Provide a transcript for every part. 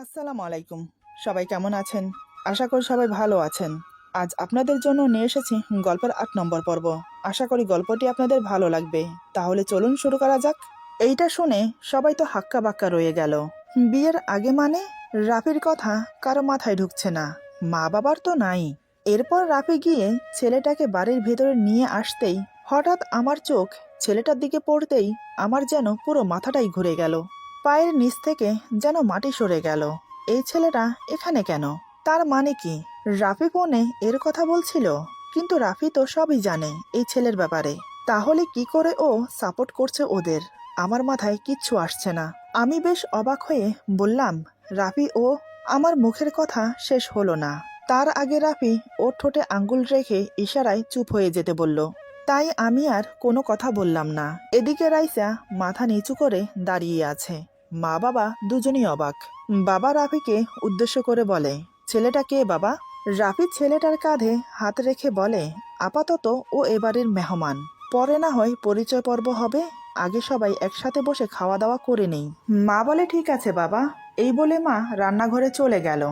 আসসালামু আলাইকুম। সবাই কেমন আছেন? আশা করি সবাই ভালো আছেন। আজ আপনাদের জন্য নিয়ে এসেছি গল্পের ৮ নম্বর পর্ব। আশা করি গল্পটি আপনাদের ভালো লাগবে। তাহলে চলুন শুরু করা যাক। এইটা শুনে সবাই তো হাক্কা বাক্কা রয়ে গেল। বিয়ের আগে মানে? রাফির কথা কারো মাথায় ঢুকছে না। মা বাবার তো নাই। এরপর রাফি গিয়ে ছেলেটাকে বাড়ির ভেতরে নিয়ে আসতেই হঠাৎ আমার চোখ ছেলেটার দিকে পড়তেই আমার যেন পুরো মাথাটাই ঘুরে গেল। পায়ের নিচ থেকে যেন মাটি সরে গেল। এই ছেলেটা এখানে কেন? তার মানে কি রাফি ফোনে এর কথা বলছিল? কিন্তু রাফি তো সবই জানে এই ছেলের ব্যাপারে। তাহলে কি করে ও সাপোর্ট করছে ওদের? আমার মাথায় কিচ্ছু আসছে না। আমি বেশ অবাক হয়ে বললাম, রাফি ও। আমার মুখের কথা শেষ হলো না, তার আগে রাফি ওর ঠোঁটে আঙ্গুল রেখে ইশারায় চুপ হয়ে যেতে বলল। তাই আমি আর কোনো কথা বললাম না। এদিকে রাইসা মাথা নিচু করে দাঁড়িয়ে আছে। মা বাবা দুজনই অবাক। বাবা রাফিকে উদ্দেশ্য করে বলে, ছেলেটা কে বাবা? রাফি ছেলেটার কাঁধে হাত রেখে বলে, আপাতত ও এবারের মেহমান, পরে না হয় পরিচয় পর্ব হবে, আগে সবাই একসাথে বসে খাওয়া দাওয়া করে নেই। মা বলে, ঠিক আছে বাবা। এই বলে মা রান্নাঘরে চলে গেল।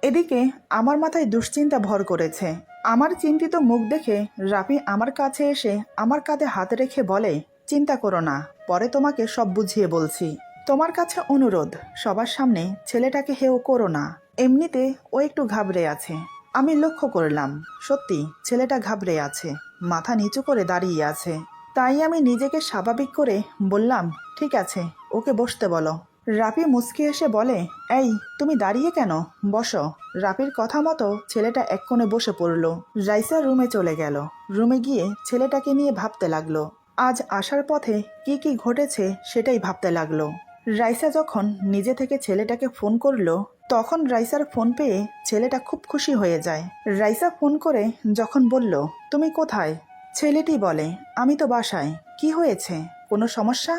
এদিকে আমার মাথায় দুশ্চিন্তা ভর করেছে। আমার চিন্তিত মুখ দেখে রাফি আমার কাছে এসে আমার কাঁধে হাত রেখে বলে, চিন্তা করো না, পরে তোমাকে সব বুঝিয়ে বলছি। তোমার কাছে অনুরোধ, সবার সামনে ছেলেটাকে হেও করো না। এমনিতে ও একটু ঘাবড়ে আছে। আমি লক্ষ্য করলাম, সত্যি ছেলেটা ঘাবড়ে আছে, মাথা নিচু করে দাঁড়িয়ে আছে। তাই আমি নিজেকে স্বাভাবিক করে বললাম, ঠিক আছে, ওকে বসতে বলো। রাফি মুচকি এসে বলে, এই তুমি দাঁড়িয়ে কেন? বসো। রাফির কথা মতো ছেলেটা এক কোণে বসে পড়ল। রাইসা রুমে চলে গেল। রুমে গিয়ে ছেলেটাকে নিয়ে ভাবতে লাগলো। আজ আসার পথে কি কি ঘটেছে সেটাই ভাবতে লাগলো। রাইসা যখন নিজে থেকে ছেলেটাকে ফোন করলো, তখন রাইসার ফোন পেয়ে ছেলেটা খুব খুশি হয়ে যায়। রাইসা ফোন করে যখন বলল, তুমি কোথায়? ছেলেটি বলে, আমি তো বাসায়। কি হয়েছে? কোনো সমস্যা?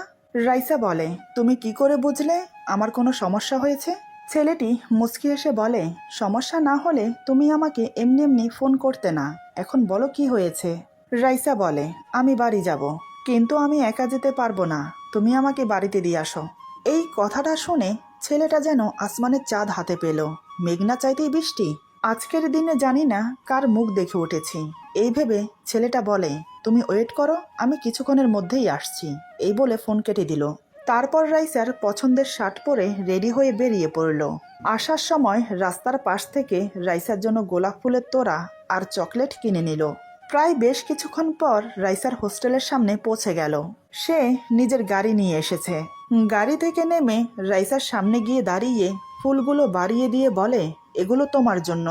রাইসা বলে, তুমি কি করে বুঝলে আমার কোনো সমস্যা হয়েছে? ছেলেটি মুচকি এসে বলে, সমস্যা না হলে তুমি আমাকে এমনি এমনি ফোন করতে না। এখন বলো কি হয়েছে? রাইসা বলে, আমি বাড়ি যাব, কিন্তু আমি একা যেতে পারবো না, তুমি আমাকে বাড়িতে দিয়ে আসো। এই কথাটা শুনে ছেলেটা যেন আসমানের চাঁদ হাতে পেল। মেঘনা চাইতেই বৃষ্টি। আজকের দিনে জানি না কার মুখ দেখে উঠেছি। এই ভেবে ছেলেটা বলে, তুমি ওয়েট করো, আমি কিছুক্ষণের মধ্যেই আসছি। এই বলে ফোন কেটে দিল। তারপর রাইসার পছন্দের শার্ট পরে রেডি হয়ে বেরিয়ে পড়ল। আসার সময় রাস্তার পাশ থেকে রাইসার জন্য গোলাপ ফুলের তোড়া আর চকলেট কিনে নিল। প্রায় বেশ কিছুক্ষণ পর রাইসার হোস্টেলের সামনে পৌঁছে গেল। সে নিজের গাড়ি নিয়ে এসেছে। গাড়ি থেকে নেমে রাইসার সামনে গিয়ে দাঁড়িয়ে ফুলগুলো বাড়িয়ে দিয়ে বলে, এগুলো তোমার জন্য।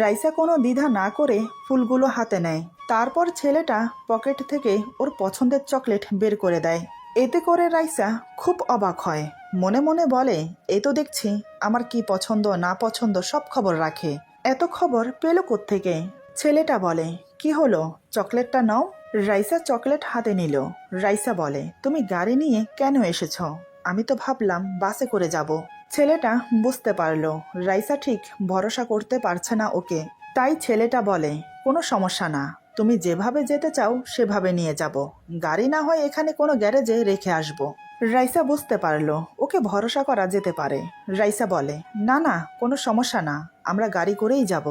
রাইসা কোনো দ্বিধা না করে ফুলগুলো হাতে নেয়। তারপর ছেলেটা পকেট থেকে ওর পছন্দের চকলেট বের করে দেয়। এতে করে রাইসা খুব অবাক হয়। মনে মনে বলে, এ তো দেখছি আমার কি পছন্দ না পছন্দ সব খবর রাখে। এত খবর পেল কোত্থেকে? ছেলেটা বলে, কি হলো, চকলেটটা নাও। রাইসা চকলেট হাতে নিল। রাইসা বলে, তুমি গাড়ি নিয়ে কেন এসেছ? আমি তো ভাবলাম বাসে করে যাব। ছেলেটা বুঝতে পারলো রাইসা ঠিক ভরসা করতে পারছে না ওকে। তাই ছেলেটা বলে, কোনো সমস্যা না, তুমি যেভাবে যেতে চাও সেভাবে নিয়ে যাব। গাড়ি না হয় এখানে কোনো গ্যারেজে রেখে আসব। রাইসা বুঝতে পারলো ওকে ভরসা করা যেতে পারে। রাইসা বলে, না না, কোনো সমস্যা না, আমরা গাড়ি করেই যাব।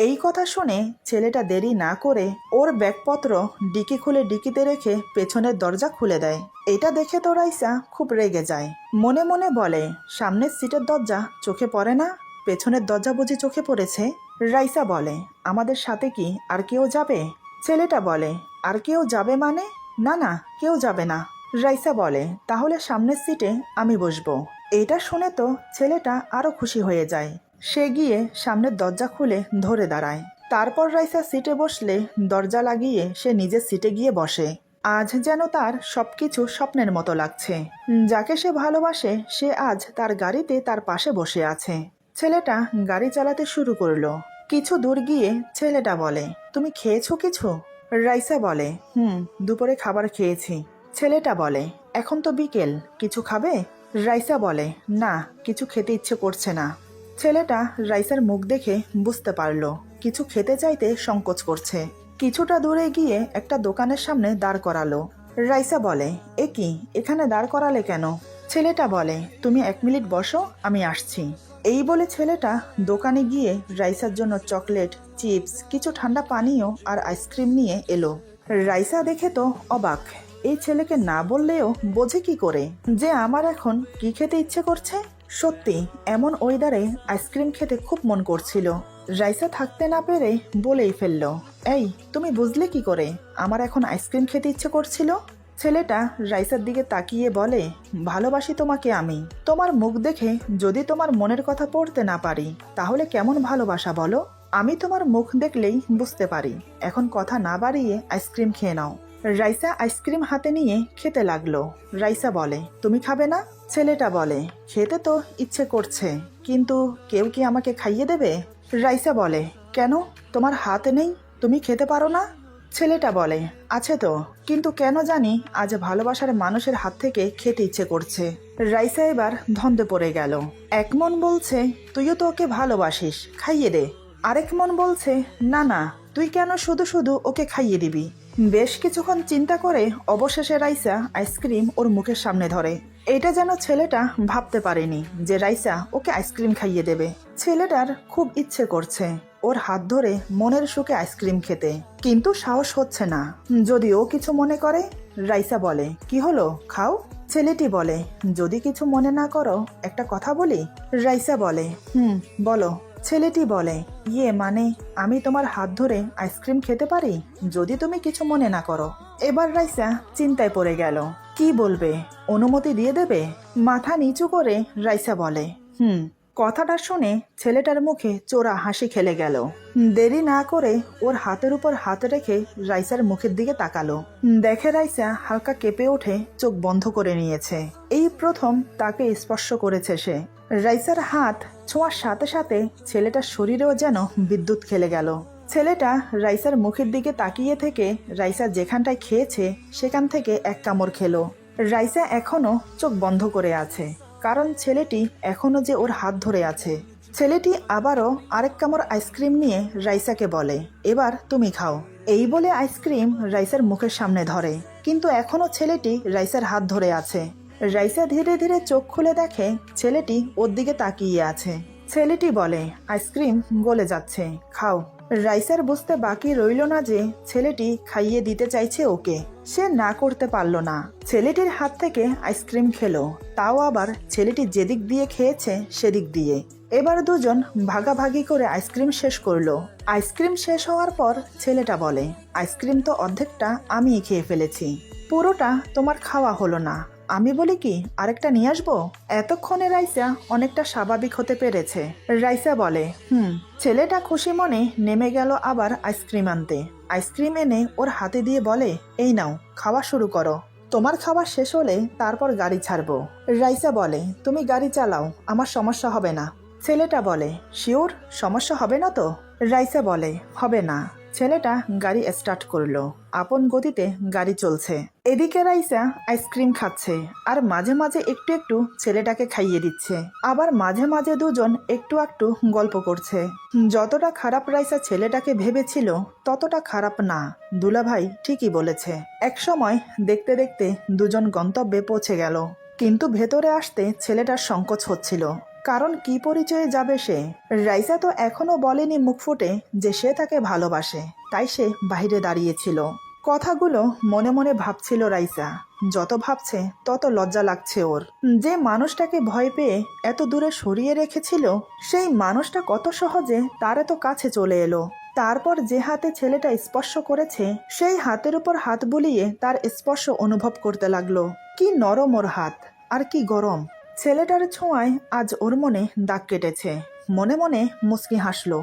এই কথা শুনে ছেলেটা দেরি না করে ওর ব্যাগপত্র ডিকি খুলে ডিকিতে রেখে পেছনের দরজা খুলে দেয়। এটা দেখে তো রাইসা খুব রেগে যায়। মনে মনে বলে, সামনের সিটের দরজা চোখে পড়ে না, পেছনের দরজা বুঝি চোখে পড়েছে। রাইসা বলে, আমাদের সাথে কি আর কেউ যাবে? ছেলেটা বলে, আর কেউ যাবে মানে? না না, কেউ যাবে না। রাইসা বলে, তাহলে সামনের সিটে আমি বসবো। এটা শুনে তো ছেলেটা আরো খুশি হয়ে যায়। সে গিয়ে সামনের দরজা খুলে ধরে দাঁড়ায়। তারপর রাইসা সিটে বসলে দরজা লাগিয়ে সে নিজের সিটে গিয়ে বসে। আজ যেন তার সবকিছু স্বপ্নের মতো লাগছে। যাকে সে ভালোবাসে সে আজ তার গাড়িতে তার পাশে বসে আছে। ছেলেটা গাড়ি চালাতে শুরু করলো। কিছু দূর গিয়ে ছেলেটা বলে, তুমি খেয়েছো কিছু? রাইসা বলে, দুপুরে খাবার খেয়েছি। ছেলেটা বলে, এখন তো বিকেল, কিছু খাবে? রাইসা বলে, না, কিছু খেতে ইচ্ছে করছে না। ছেলেটা রাইসার মুখ দেখে বুঝতে পারলো কিছু খেতে চাইতে সংকোচ করছে। কিছুটা দূরে গিয়ে একটা দোকানের সামনে দাঁড় করালো। রাইসা বলে, এ কি, এখানে দাঁড় করালে কেন? ছেলেটা বলে, তুমি 1 মিনিট বসো, আমি আসছি। এই বলে ছেলেটা দোকানে গিয়ে রাইসার জন্য চকলেট, চিপস, কিছু ঠান্ডা পানীয় আর আইসক্রিম নিয়ে এলো। রাইসা দেখে তো অবাক, এই ছেলেকে না বললেও বোঝে কি করে যে আমার এখন কি খেতে ইচ্ছে করছে। সত্যি এমন ওয়েদারে আইসক্রিম খেতে খুব মন করছিল। রাইসা থাকতে না পেরে বলেই ফেলল, এই তুমি বুঝলে কি করে আমার এখন আইসক্রিম খেতে ইচ্ছে করছিল? ছেলেটা রাইসার দিকে তাকিয়ে বলে, ভালোবাসি তোমাকে আমি। তোমার মুখ দেখে যদি তোমার মনের কথা পড়তে না পারি তাহলে কেমন ভালোবাসা বলো? আমি তোমার মুখ দেখলেই বুঝতে পারি। এখন কথা না বাড়িয়ে আইসক্রিম খেয়ে নাও। রাইসা আইসক্রিম হাতে নিয়ে খেতে লাগলো। রাইসা বলে, তুমি খাবে না? ছেলেটা বলে, খেতে তো ইচ্ছে করছে, কিন্তু কেউ কি আমাকে খাইয়ে দেবে? রাইসা বলে, কেন, তোমার হাত নেই, তুমি খেতে পারো না? ছেলেটা বলে, আছে তো, কিন্তু কেন জানি আজ ভালোবাসার মানুষের হাত থেকে খেতে ইচ্ছে করছে। রাইসা এবার ধন্দে পড়ে গেল। এক মন বলছে, তুইও তো ওকে ভালোবাসিস, খাইয়ে দে। আরেক মন বলছে, না না, তুই কেন শুধু শুধু ওকে খাইয়ে দিবি। বেশ কিছুক্ষণ চিন্তা করে অবশেষে রাইসা আইসক্রিম ওর মুখের সামনে ধরে। এটা যেন ছেলেটা ভাবতে পারেনি যে রাইসা ওকে আইসক্রিম খাইয়ে দেবে। ছেলেটার খুব ইচ্ছে করছে ওর হাত ধরে মনের সুখে আইসক্রিম খেতে, কিন্তু সাহস হচ্ছে না। যদি ও কিছু মনে করে? রাইসা বলে, কি হলো, খাও। ছেলেটি বলে, যদি কিছু মনে না করো একটা কথা বলি। রাইসা বলে, বলো। ছেলেটি বলে, মানে আমি তোমার হাত ধরে আইসক্রিম খেতে পারি যদি তুমি কিছু মনে না করো। এবার রাইসা চিন্তায় পড়ে গেল, কি বলবে, অনুমতি দিয়ে দেবে? মাথা নিচু করে রাইসা বলে, কথাটা শুনে ছেলেটার মুখে চোরা হাসি খেলে গেল। দেরি না করে ওর হাতের উপর হাত রেখে রাইসার মুখের দিকে তাকালো। দেখে রাইসা হালকা কেঁপে উঠে চোখ বন্ধ করে নিয়েছে। এই প্রথম তাকে স্পর্শ করেছে সে। রাইসার হাত ছোঁয়ার সাথে সাথে ছেলেটার শরীরেও যেন বিদ্যুৎ খেলে গেল। ছেলেটা রাইসার মুখের দিকে তাকিয়ে থেকে রাইসা যেখানটায় খেয়েছে সেখান থেকে এক কামড় খেলো। রাইসা এখনো চোখ বন্ধ করে আছে, কারণ ছেলেটি এখনো যে ওর হাত ধরে আছে। ছেলেটি আবারও আরেক কামড় আইসক্রিম নিয়ে রাইসাকে বলে, এবার তুমি খাও। এই বলে আইসক্রিম রাইসার মুখের সামনে ধরে, কিন্তু এখনো ছেলেটি রাইসার হাত ধরে আছে। রাইসা ধীরে ধীরে চোখ খুলে দেখে ছেলেটি ওর দিকে তাকিয়ে আছে। ছেলেটি বলে, আইসক্রিম গলে যাচ্ছে, খাও। রাইসার বুঝতে বাকি রইল না যে ছেলেটি খাইয়ে দিতে চাইছে ওকে। সে না করতে পারল না। ছেলেটির হাত থেকে আইসক্রিম খেলো, তাও আবার ছেলেটি যেদিক দিয়ে খেয়েছে সেদিক দিয়ে। এবার দুজন ভাগাভাগি করে আইসক্রিম শেষ করলো। আইসক্রিম শেষ হওয়ার পর ছেলেটা বলে, আইসক্রিম তো অর্ধেকটা আমিই খেয়ে ফেলেছি, পুরোটা তোমার খাওয়া হলো না। আমি বলি কি, আরেকটা নিয়ে আসবো? এতক্ষণে রাইসা অনেকটা স্বাভাবিক হতে পেরেছে। রাইসা বলে, ছেলেটা খুশি মনে নেমে গেল আবার আইসক্রিম আনতে। আইসক্রিম এনে ওর হাতে দিয়ে বলে, এই নাও, খাওয়া শুরু করো। তোমার খাওয়া শেষ হলে তারপর গাড়ি ছাড়বো। রাইসা বলে, তুমি গাড়ি চালাও, আমার সমস্যা হবে না। ছেলেটা বলে, শিওর, সমস্যা হবে না তো? রাইসা বলে, হবে না। ছেলেটা গাড়ি স্টার্ট করলো। আপন গতিতে গাড়ি চলছে। এদিকে রাইসা আইসক্রিম খাচ্ছে আর মাঝে মাঝে একটু একটু ছেলেটাকে খাইয়ে দিচ্ছে। আবার মাঝে মাঝে দুজন একটু একটু গল্প করছে। যতটা খারাপ রাইসা ছেলেটাকে ভেবেছিল ততটা খারাপ না। দুলাভাই ঠিকই বলেছে। এক সময় দেখতে দেখতে দুজন গন্তব্যে পৌঁছে গেল, কিন্তু ভেতরে আসতে ছেলেটার সংকোচ হচ্ছিল। কারণ কি পরিচয়ে যাবে সে? রাইসা তো এখনো বলেনি মুখ ফুটে যে সে তাকে ভালোবাসে, তাই সে বাইরে দাঁড়িয়েছিল। কথাগুলো মনে মনে ভাবছিল রাইসা। যত ভাবছে তত লজ্জা লাগছে ওর। যে মানুষটাকে ভয় পেয়ে এত দূরে সরিয়ে রেখেছিল সেই মানুষটা কত সহজে তার এত কাছে চলে এলো। তারপর যে হাতে ছেলেটা স্পর্শ করেছে সেই হাতের উপর হাত বুলিয়ে তার স্পর্শ অনুভব করতে লাগলো। কি নরম ওর হাত, আর কি গরম। ছেলেটার ছোঁয়ায় আজ ওর মনে দাগ কেটেছে। মনে মনে মুচকি হাসলো।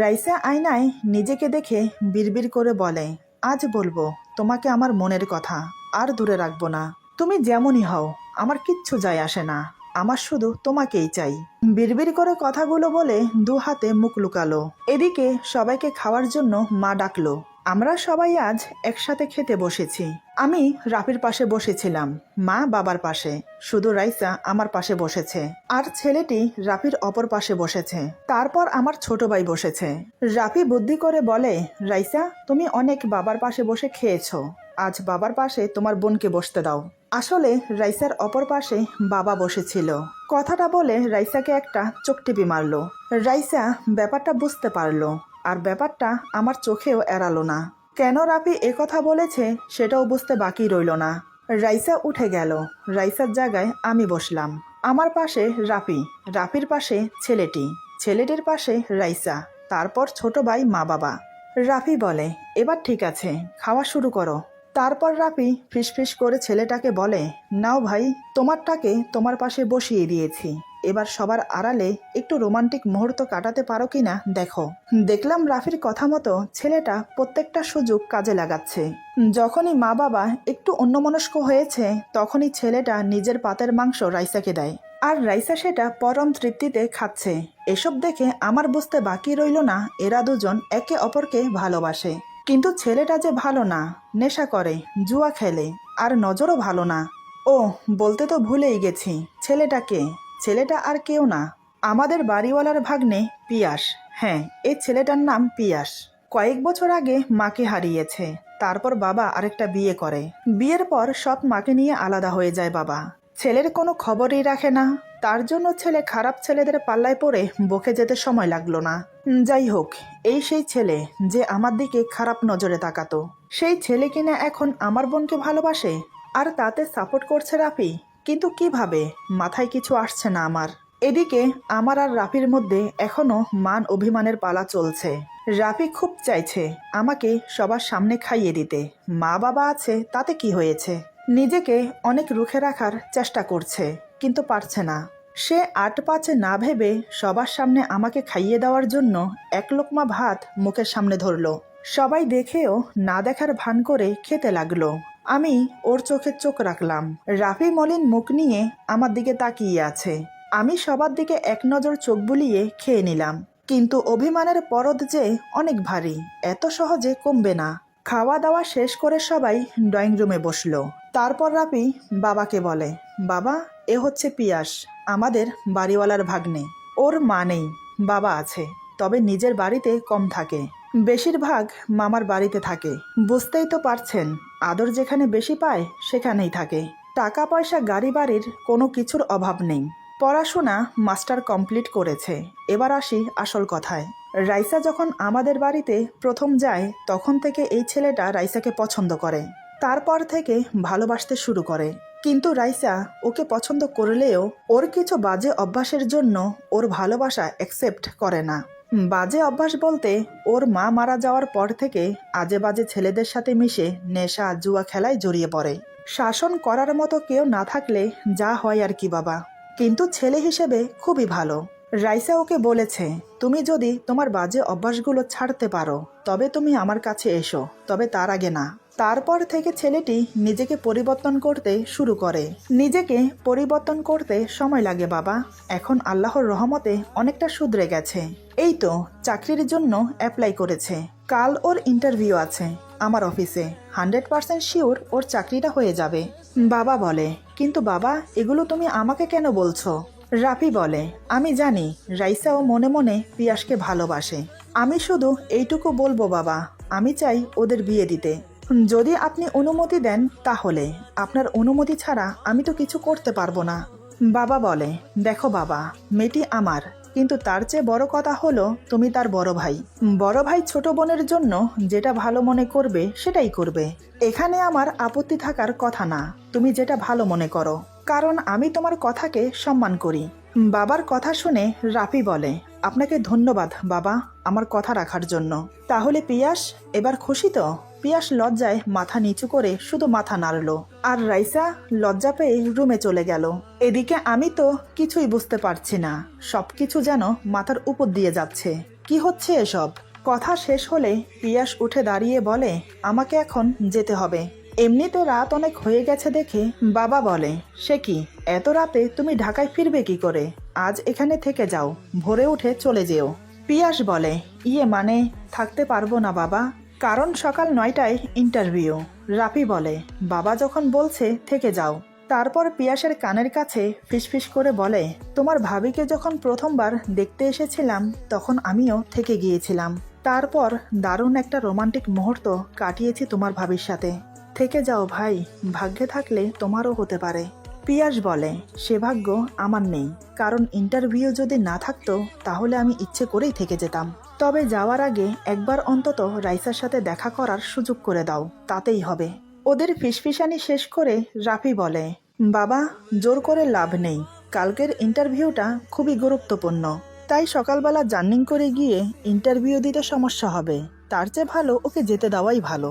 রাইসা আয়নায় নিজেকে দেখে বিড়বিড় করে বলে, আজ বলবো তোমাকে আমার মনের কথা, আর দূরে রাখবো না। তুমি যেমনই হও, আমার কিচ্ছু যায় আসে না, আমার শুধু তোমাকেই চাই। বিড়বিড় করে কথাগুলো বলে দু হাতে মুখ লুকালো। এদিকে সবাইকে খাওয়ার জন্য মা ডাকলো। আমরা সবাই আজ একসাথে খেতে বসেছি। আমি রাফির পাশে বসেছিলাম, মা বাবার পাশে, শুধু রাইসা আমার পাশে বসেছে, আর ছেলেটি রাফির অপর পাশে বসেছে। তারপর আমার ছোট ভাই বসেছে। রাফি বুদ্ধি করে বলে, রাইসা তুমি অনেক বাবার পাশে বসে খেয়েছো, আজ বাবার পাশে তোমার বোনকে বসতে দাও। আসলে রাইসার অপর পাশে বাবা বসেছিল। কথাটা বলে রাইসাকে একটা চোখটিপি মারলো। রাইসা ব্যাপারটা বুঝতে পারলো, আর ব্যাপারটা আমার চোখেও এড়ালো না। কেন রাফি একথা বলেছে সেটাও বুঝতে বাকি রইল না। রাইসা উঠে গেল। রাইসার জায়গায় আমি বসলাম। আমার পাশে রাফি, রাফির পাশে ছেলেটি, ছেলেটির পাশে রাইসা, তারপর ছোট ভাই মা বাবা। রাফি বলে, এবার ঠিক আছে, খাওয়া শুরু করো। তারপর রাফি ফিসফিস করে ছেলেটাকে বলে, নাও ভাই, তোমারটাকে তোমার পাশে বসিয়ে দিয়েছি, এবার সবার আড়ালে একটু রোমান্টিক মুহূর্ত কাটাতে পারো কিনা দেখো। দেখলাম রাফির কথা মতো ছেলেটা প্রত্যেকটা সুযোগ কাজে লাগাচ্ছে। যখনই মা বাবা একটু অন্যমনস্ক হয়েছে তখনই ছেলেটা নিজের পাতের মাংস রাইসাকে দেয়, আর রাইসা সেটা পরম তৃপ্তিতে খাচ্ছে। এসব দেখে আমার বুঝতে বাকি রইল না এরা দুজন একে অপরকে ভালোবাসে। কিন্তু ছেলেটা যে ভালো না, নেশা করে, জুয়া খেলে, আর নজরও ভালো না। ও বলতে তো ভুলেই গেছি, ছেলেটাকে, ছেলেটা আর কেউ না, আমাদের বাড়িওয়ালার ভাগ্নে পিয়াস। হ্যাঁ, এই ছেলেটার নাম পিয়াস। কয়েক বছর আগে মাকে হারিয়েছে, তারপর বাবা আরেকটা বিয়ে করে। বিয়ের পর সব মাকে নিয়ে আলাদা হয়ে যায় বাবা। ছেলের কোনো খবরই রাখে না, তার জন্য ছেলে খারাপ ছেলেদের পাল্লায় পড়ে বকে যেতে সময় লাগলো না। যাই হোক, এই সেই ছেলে যে আমার দিকে খারাপ নজরে তাকাতো, সেই ছেলে কিনা এখন আমার বোনকে ভালোবাসে, আর তাতে সাপোর্ট করছে রাফি। কিন্তু কিভাবে, মাথায় কিছু আসছে না আমার। এদিকে আমার আর রাফির মধ্যে এখনো মান অভিমানের পালা চলছে। রাফি খুব চাইছে আমাকে সবার সামনে খাইয়ে দিতে, মা বাবা আছে তাতে কি হয়েছে। নিজেকে অনেক রুখে রাখার চেষ্টা করছে, কিন্তু পারছে না। সে আট পাঁচে না ভেবে সবার সামনে আমাকে খাইয়ে দেওয়ার জন্য এক লোকমা ভাত মুখের সামনে ধরলো। সবাই দেখেও না দেখার ভান করে খেতে লাগলো। আমি ওর চোখে চোখ রাখলাম। রাফি মলিন মুখ নিয়ে আমার দিকে তাকিয়ে আছে। আমি সবার দিকে এক নজর চোখ বুলিয়ে খেয়ে নিলাম। কিন্তু অভিমানের পরদ যে অনেক ভারী, এত সহজে কমবে না। খাওয়া দাওয়া শেষ করে সবাই ড্রয়িং রুমে বসলো। তারপর রাফি বাবাকে বলে, বাবা, এ হচ্ছে পিয়াস, আমাদের বাড়িওয়ালার ভাগ্নে। ওর মা নেই, বাবা আছে, তবে নিজের বাড়িতে কম থাকে, বেশিরভাগ মামার বাড়িতে থাকে। বুঝতেই তো পারছেন, আদর যেখানে বেশি পায় সেখানেই থাকে। টাকা পয়সা গাড়ি বাড়ির কোনো কিছুর অভাব নেই। পড়াশোনা মাস্টার কমপ্লিট করেছে। এবার আসি আসল কথায়। রাইসা যখন আমাদের বাড়িতে প্রথম যায় তখন থেকে এই ছেলেটা রাইসাকে পছন্দ করে। তারপর থেকে ভালোবাসতে শুরু করে। কিন্তু রাইসা ওকে পছন্দ করলেও ওর কিছু বাজে অভ্যাসের জন্য ওর ভালোবাসা অ্যাকসেপ্ট করে না। বাজে অভ্যাস বলতে, ওর মা মারা যাওয়ার পর থেকে আজে বাজে ছেলেদের সাথে মিশে নেশা জুয়া খেলায় জড়িয়ে পড়ে। শাসন করার মতো কেউ না থাকলে যা হয় আর কি বাবা। কিন্তু ছেলে হিসেবে খুবই ভালো। রাইসা ওকে বলেছে, তুমি যদি তোমার বাজে অভ্যাসগুলো ছাড়তে পারো তবে তুমি আমার কাছে এসো, তবে তার আগে না। তারপর থেকে ছেলেটি নিজেকে পরিবর্তন করতে শুরু করে। নিজেকে পরিবর্তন করতে সময় লাগে বাবা। এখন আল্লাহর রহমতে অনেকটা শুধরে গেছে। এই তো চাকরির জন্য অ্যাপ্লাই করেছে। কাল ওর ইন্টারভিউ আছে আমার অফিসে। 100% শিওর ওর চাকরিটা হয়ে যাবে। বাবা বলে, কিন্তু বাবা, এগুলো তুমি আমাকে কেন বলছো? রাফি বলে, আমি জানি রাইসাও মনে মনে পিয়াসকে ভালোবাসে। আমি শুধু এইটুকু বলবো বাবা, আমি চাই ওদের বিয়ে দিতে। যদি আপনি অনুমতি দেন তাহলে। আপনার অনুমতি ছাড়া আমি তো কিছু করতে পারবো না। বাবা বলে, দেখো বাবা, মেয়েটি আমার, কিন্তু তার চেয়ে বড় কথা হলো তুমি তার বড় ভাই। বড় ভাই ছোট বোনের জন্য যেটা ভালো মনে করবে সেটাই করবে। এখানে আমার আপত্তি থাকার কথা না, তুমি যেটা ভালো মনে করো, কারণ আমি তোমার কথাকে সম্মান করি। বাবার কথা শুনে রাফি বলে, আপনাকে ধন্যবাদ বাবা আমার কথা রাখার জন্য। তাহলে পিয়াস এবার খুশি তো? পিয়াস লজ্জায় মাথা নিচু করে শুধু মাথা নাড়ল, আর রাইসা লজ্জা পেয়ে রুমে চলে গেল। এদিকে আমি তো কিছুই বুঝতে পারছি না, সবকিছু যেন মাথার উপর দিয়ে যাচ্ছে। কি হচ্ছে এসব? কথা শেষ হলে পিয়াস উঠে দাঁড়িয়ে বলে, আমাকে এখন যেতে হবে। এমনিতে রাত অনেক হয়ে গেছে দেখে বাবা বলে, সে কি, এত রাতে তুমি ঢাকায় ফিরবে কি করে? আজ এখানে থেকে যাও, ভোরে উঠে চলে যেও। পিয়াস বলে, মানে থাকতে পারবো না বাবা, কারণ সকাল 9টায় ইন্টারভিউ। রাফি বলে, বাবা যখন বলছে থেকে যাও। তারপর পিয়াসের কানের কাছে ফিসফিস করে বলে, তোমার ভাবিকে যখন প্রথমবার দেখতে এসেছিলাম তখন আমিও থেকে গিয়েছিলাম। তারপর দারুণ একটা রোমান্টিক মুহূর্ত কাটিয়েছি তোমার ভাবির সাথে। থেকে যাও ভাই, ভাগ্যে থাকলে তোমারও হতে পারে। পিয়াস বলে, সে ভাগ্য আমার নেই, কারণ ইন্টারভিউ যদি না থাকতো তাহলে আমি ইচ্ছে করেই থেকে যেতাম। তবে যাওয়ার আগে একবার অন্তত রাইসার সাথে দেখা করার সুযোগ করে দাও, তাতেই হবে। ওদের ফিসফিসানি শেষ করে রাফি বলে, বাবা, জোর করে লাভ নেই, কালকের ইন্টারভিউটা খুবই গুরুত্বপূর্ণ, তাই সকালবেলা জার্নিং করে গিয়ে ইন্টারভিউ দিতে সমস্যা হবে, তার চেয়ে ভালো ওকে যেতে দেওয়াই ভালো।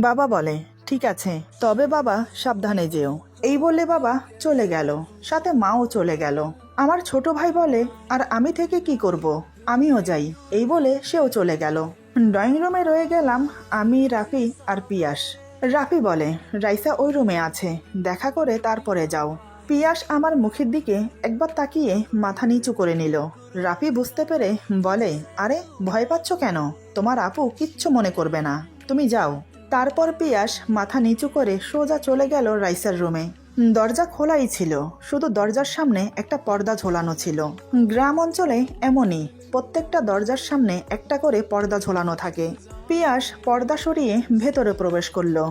বাবা বলে, ঠিক আছে, তবে বাবা সাবধানে যেও। এই বলে বাবা চলে গেল, সাথে মাও চলে গেল। আমার ছোট ভাই বলে, আর আমি থেকে কি করব, আমিও যাই। এই বলে সেও চলে গেল। ড্রয়িং রুমে রয়ে গেলাম আমি, রাফি আর পিয়াস। রাফি বলে, রাইসা ওই রুমে আছে, দেখা করে তারপরে যাও। পিয়াস আমার মুখের দিকে একবার তাকিয়ে মাথা নিচু করে নিল। রাফি বুঝতে পেরে বলে, আরে ভয় পাচ্ছ কেন, তোমার আপু কিচ্ছু মনে করবে না, তুমি যাও। তারপর পিয়াস মাথা নিচু করে সোজা চলে গেল রাইসার রুমে। দরজা খোলাই ছিল, শুধু দরজার সামনে একটা পর্দা ঝোলানো ছিল। গ্রাম অঞ্চলে এমনই, প্রত্যেকটা দরজার সামনে একটা করে পর্দা ঝোলানো থাকে। পিয়াস পর্দা সরিয়ে ভেতরে প্রবেশ করলো।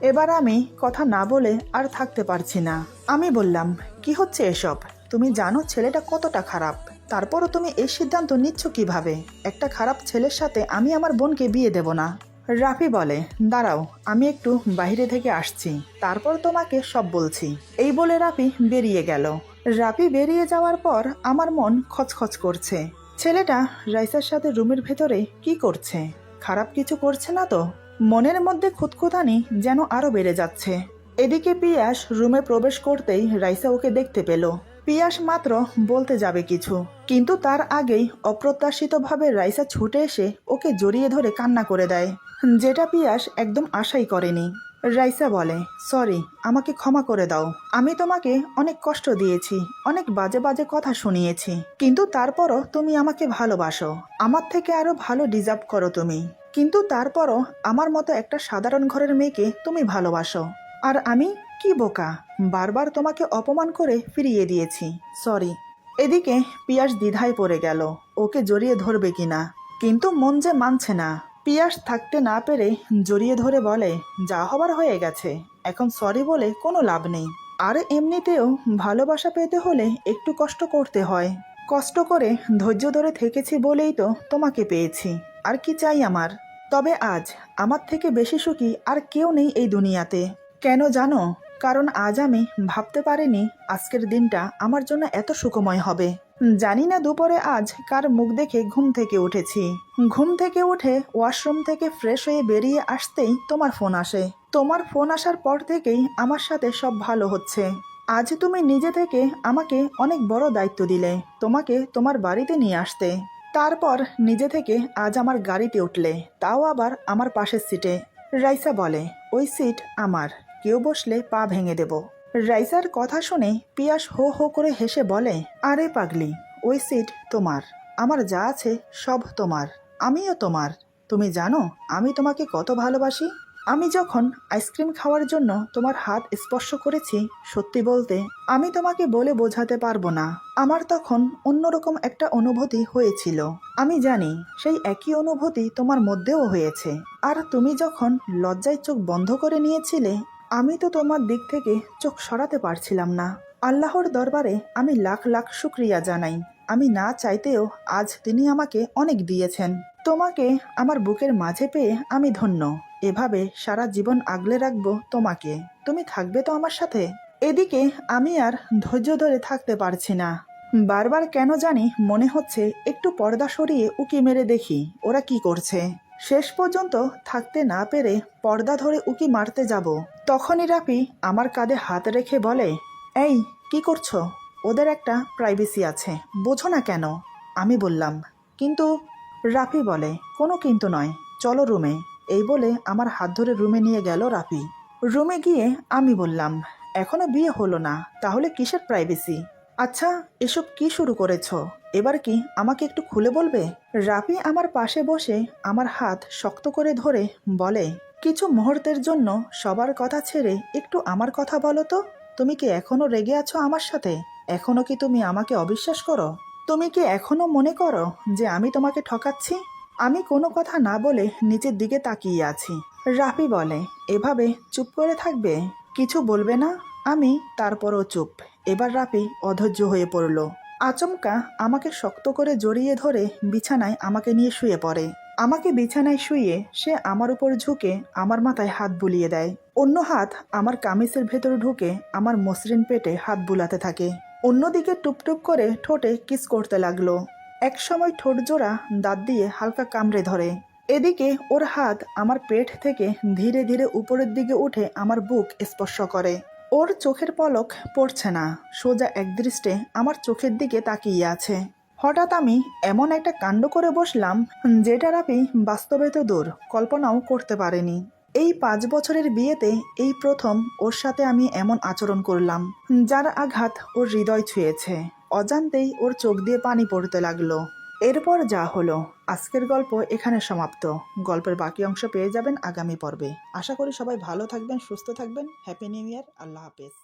এবার আমি কথা না বলে আর থাকতে পারছি না। আমি বললাম, কি হচ্ছে এসব, তুমি জানো ছেলেটা কতটা খারাপ, তারপরও তুমি এই সিদ্ধান্ত নিচ্ছ কিভাবে? একটা খারাপ ছেলের সাথে আমি আমার বোনকে বিয়ে দেব না। রাফি বলে, দাঁড়াও, আমি একটু বাইরে থেকে আসছি, তারপর তোমাকে সব বলছি। এই বলে রাফি বেরিয়ে গেল। রাফি বেরিয়ে যাওয়ার পর আমার মন খচখচ করছে। ছেলেটা রাইসার সাথে রুমের ভেতরে কি করছে? খারাপ কিছু করছে না তো? মনের মধ্যে খুঁতখুঁতানি যেন আরো বেড়ে যাচ্ছে। এদিকে পিয়াস রুমে প্রবেশ করতেই রাইসা ওকে দেখতে পেল। পিয়াস মাত্র বলতে যাবে কিছু, কিন্তু তার আগেই অপ্রত্যাশিতভাবে রাইসা ছুটে এসে ওকে জড়িয়ে ধরে কান্না করে দেয়, যেটা পিয়াস একদম আশাই করেনি। রাইসা বলে, সরি, আমাকে ক্ষমা করে দাও, আমি তোমাকে অনেক কষ্ট দিয়েছি, অনেক বাজে বাজে কথা শুনিয়েছি, কিন্তু তারপরও তুমি আমাকে ভালোবাসো, আমার থেকে আরো ভালো ডিজার্ভ করো তুমি, কিন্তু তারপরও আমার মতো একটা সাধারণ ঘরের মেয়েকে তুমি ভালোবাসো, আর আমি কি বোকা, বারবার তোমাকে অপমান করে ফিরিয়ে দিয়েছি, সরি। এদিকে পিয়াস দ্বিধায় পড়ে গেল, ওকে জড়িয়ে ধরবে কিনা, কিন্তু মন যে মানছে না। পিয়াস থাকতে না পেরে জড়িয়ে ধরে বলে, যা হবার হয়ে গেছে, এখন সরি বলে কোনো লাভ নেই, আর এমনিতেও ভালোবাসা পেতে হলে একটু কষ্ট করতে হয়, কষ্ট করে ধৈর্য ধরে থেকেছি বলেই তো তোমাকে পেয়েছি, আর কি চাই আমার? তবে আজ আমার থেকে বেশি সুখী আর কেউ নেই এই দুনিয়াতে। কেন জানো? কারণ আজ আমি ভাবতে পারিনি আজকের দিনটা আমার জন্য এত সুখময় হবে। জানি না দুপুরে আজ কার মুখ দেখে ঘুম থেকে উঠেছি। ঘুম থেকে উঠে ওয়াশরুম থেকে ফ্রেশ হয়ে বেরিয়ে আসতেই তোমার ফোন আসে। তোমার ফোন আসার পর থেকেই আমার সাথে সব ভালো হচ্ছে। আজ তুমি নিজে থেকে আমাকে অনেক বড় দায়িত্ব দিলে, তোমাকে তোমার বাড়িতে নিয়ে আসতে। তারপর নিজে থেকে আজ আমার গাড়িতে উঠলে, তাও আবার আমার পাশের সিটে। রাইসা বলে, ওই সিট আমার, কেউ বসলে পা ভেঙে দেব। রাইসার কথা শুনে পিয়াস হো হো করে হেসে বলে, আরে পাগলি, ওই সিট তোমার, আমার যা আছে সব তোমার, আমিও তোমার। তুমি জানো আমি তোমাকে কত ভালোবাসি? আমি যখন আইসক্রিম খাওয়ার জন্য তোমার হাত স্পর্শ করেছি, সত্যি বলতে আমি তোমাকে বলে বোঝাতে পারবো না, আমার তখন অন্যরকম একটা অনুভূতি হয়েছিল। আমি জানি সেই একই অনুভূতি তোমার মধ্যেও হয়েছে। আর তুমি যখন লজ্জায় চোখ বন্ধ করে নিয়েছিলে, আমি তো তোমার দিক থেকে চোখ সরাতে পারছিলাম না। আল্লাহর দরবারে আমি লাখ লাখ শুকরিয়া জানাই। আমি না চাইতেও আজ তিনি আমাকে অনেক দিয়েছেন। তোমাকে আমার বুকের মাঝে পেয়ে আমি ধন্য। এভাবে সারা জীবন আগলে রাখবো তোমাকে। তুমি থাকবে তো আমার সাথে? এদিকে আমি আর ধৈর্য ধরে থাকতে পারছি না। বারবার কেন জানি মনে হচ্ছে একটু পর্দা সরিয়ে উকি মেরে দেখি ওরা কি করছে। শেষ পর্যন্ত থাকতে না পেরে পর্দা ধরে উকি মারতে যাব। তখনই রাফি আমার কাঁধে হাত রেখে বলে, এই কি করছো? ওদের একটা প্রাইভেসি আছে, বোঝো না কেন? আমি বললাম, কিন্তু। রাফি বলে, কোনো কিন্তু নয়, চলো রুমে। এই বলে আমার হাত ধরে রুমে নিয়ে গেল রাফি। রুমে গিয়ে আমি বললাম, এখনো বিয়ে হলো না, তাহলে কিসের প্রাইভেসি? আচ্ছা, এসব কি শুরু করেছো? এবার কি আমাকে একটু খুলে বলবে? রাফি আমার পাশে বসে আমার হাত শক্ত করে ধরে বলে, কিছু মুহূর্তের জন্য সবার কথা ছেড়ে একটু আমার কথা বলো তো। তুমি কি এখনো রেগে আছো আমার সাথে? এখনো কি তুমি আমাকে অবিশ্বাস করো? তুমি কি এখনো মনে করো যে আমি তোমাকে ঠকাচ্ছি? আমি কোনো কথা না বলে নিচের দিকে তাকিয়ে আছি। রাফি বলে, এভাবে চুপ করে থাকবে, কিছু বলবে না? আমি তারপরও চুপ। এবার রাফি অধৈর্য হয়ে পড়ল। আচমকা আমাকে শক্ত করে জড়িয়ে ধরে বিছানায় আমাকে নিয়ে শুয়ে পড়ে। আমাকে বিছানায় শুয়ে সে আমার উপর ঝুঁকে আমার মাথায় হাত বুলিয়ে দেয়। অন্য হাত আমার কামিজের ভেতর ঢুকে আমার মসৃণ পেটে হাত বুলাতে থাকে। অন্যদিকে টুপটুপ করে ঠোঁটে কিস করতে লাগলো। একসময় ঠোঁট জোড়া দাঁত দিয়ে হালকা কামড়ে ধরে। এদিকে ওর হাত আমার পেট থেকে ধীরে ধীরে উপরের দিকে উঠে আমার বুক স্পর্শ করে। ওর চোখের পলক পড়ছে না, সোজা একদৃষ্টে আমার চোখের দিকে তাকিয়ে আছে। হঠাৎ আমি এমন একটা কাণ্ড করে বসলাম যেটা রাফি বাস্তবে তো দূর, কল্পনাও করতে পারেনি। এই 5 বছরের বিয়েতে এই প্রথম ওর সাথে আমি এমন আচরণ করলাম যার আঘাত ওর হৃদয় ছুঁয়েছে। অজান্তেই ওর চোখ দিয়ে পানি পড়তে লাগলো। এরপর যা হলো, আজকের গল্প এখানে সমাপ্ত। গল্পের বাকি অংশ পেয়ে যাবেন আগামী পর্বে। আশা করি সবাই ভালো থাকবেন, সুস্থ থাকবেন। Happy new year. আল্লাহ হাফেজ।